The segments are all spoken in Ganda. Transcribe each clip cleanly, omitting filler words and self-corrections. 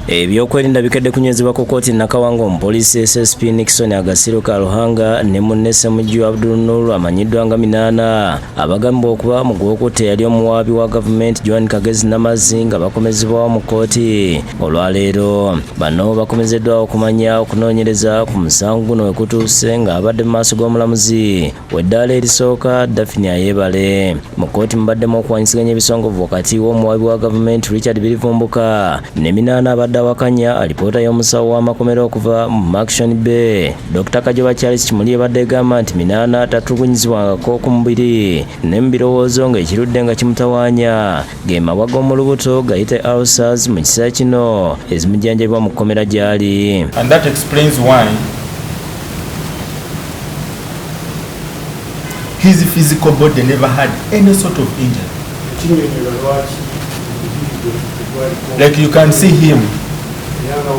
Ebyokwerinda bikedde kunywezebwa ku kkooti Nakawango omupoliisi SSP Nixon Agasiro Kaluhanga ne munne Ssemujju Abdul Nur amanyiddwa nga Minaana abagambibwa okuba mu gw'okutte yali omuwaabi wa gavumenti Joan Kagezi Namazzi nga bakomezebwawo mu kkooti olwaleero. Bano bakomezeddwa okumanya okunoonyereza ku musango guno we kutuuse ng'abadde mu maaso g'omulamuzi w'eddaala erisooka Daphne Ayebale. Mu kkooti mubaddemu okuwanyisiganya ebisongovu wakati w'omuwaabi wa gavumenti Richard Birivumbuka ne Minaana abadde awakanya alipoota y'omusawo w'amakomera okuva mu Action Bay. Dr. Kajoba Charles Kimuli ebadde egamba nti Minaana tatulugunyizibwangako ku mubiri ne mu birowoozo ng'ekirudde nga kimutawaanya ge mabwa g'omu lubuto gayite ulcers mu kiseera kino ezimujjanjabibwa mu kkomera gy'ali. And that explains why his physical body never had any sort of injury. Like you can see him,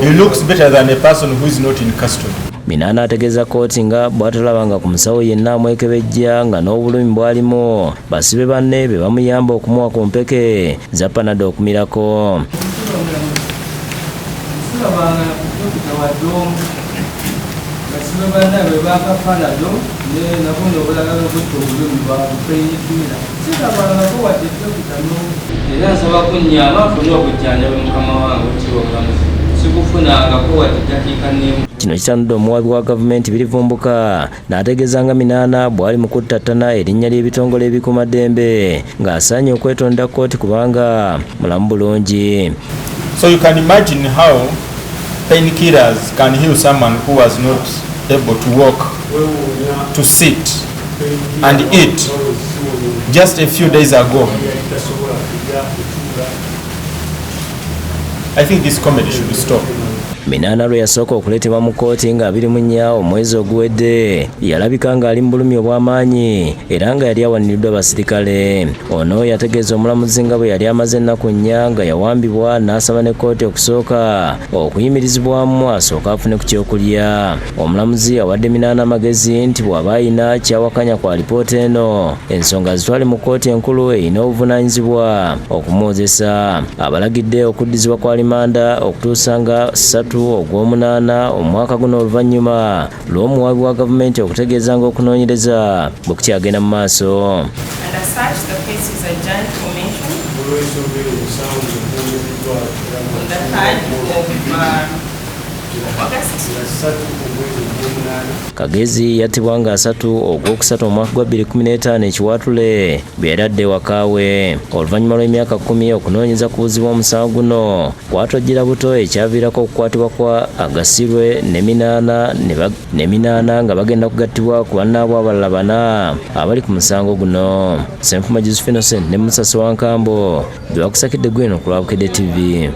he looks better than a person who is not in custody. Minaana ategeeza kkooti nga bw'atalabanga ku musawo yenna amwekebejja nga n'obulumi bwalimu basibe banne be bamuyamba okumuwa ku mpeke za Panadol okumirako. Kino kitanudde omuwaabi wa gavumenti Birivumbuka n'ategeeza nga Minaana bw'ali mu kuttattana erinnya ly'ebitongole ebikuumaddembe ng'asaanye okwetonda kkooti kubanga mulamu bulungi. So you can imagine how painkillers can heal someone who was not able to walk, to sit and eat just a few days ago. I think this comedy should stop. Minaana lwe yasooka okuleetebwa mu kkooti nga 24 omwezi oguwedde yalabika ng'ali mu bulumi obw'amaanyi era nga yali awaniriddwa abasirikale. Ono yategeeza omulamuzi nga bwe yali amaze ennaku 4 nga yawambibwa n'asaba ne kkooti okusooka okuyimirizibwamu asooka afune ku kyokulya. Omulamuzi awadde Minaana amagezi nti bw'aba ayina kyawakanya ku alipoota eno ensonga zitwale mu kkooti enkulu erina obuvunaanyizibwa okumuwozesa. Abalagidde okuddizibwa kwa limanda okutuusa nga 3 ogw'omunaana omwaka guno oluvannyuma lw'omuwaabi wa gavumenti okutegeeza ng'okunoonyereza bwe kukyagenda mu maaso. Kagezi yattibwa nga 3 ogw'okusatu omwaka gwa 2015 ekiwaatule bwe yali adda ewaka we. Oluvannyuma lw'emyaka 10 okunoonyeza kubuuzibwa omusango guno kwatojjera buto ekyaviirako okukwatibwa kwa Agasirwe ne Minaana nga bagenda kugattibwa ku bannaabwe abalala 4 abali ku musango guno. Ssenfuma Josephine Innocent ne Musasi Wankambo bye bakusakidde gweno ku Lwabukedde TV.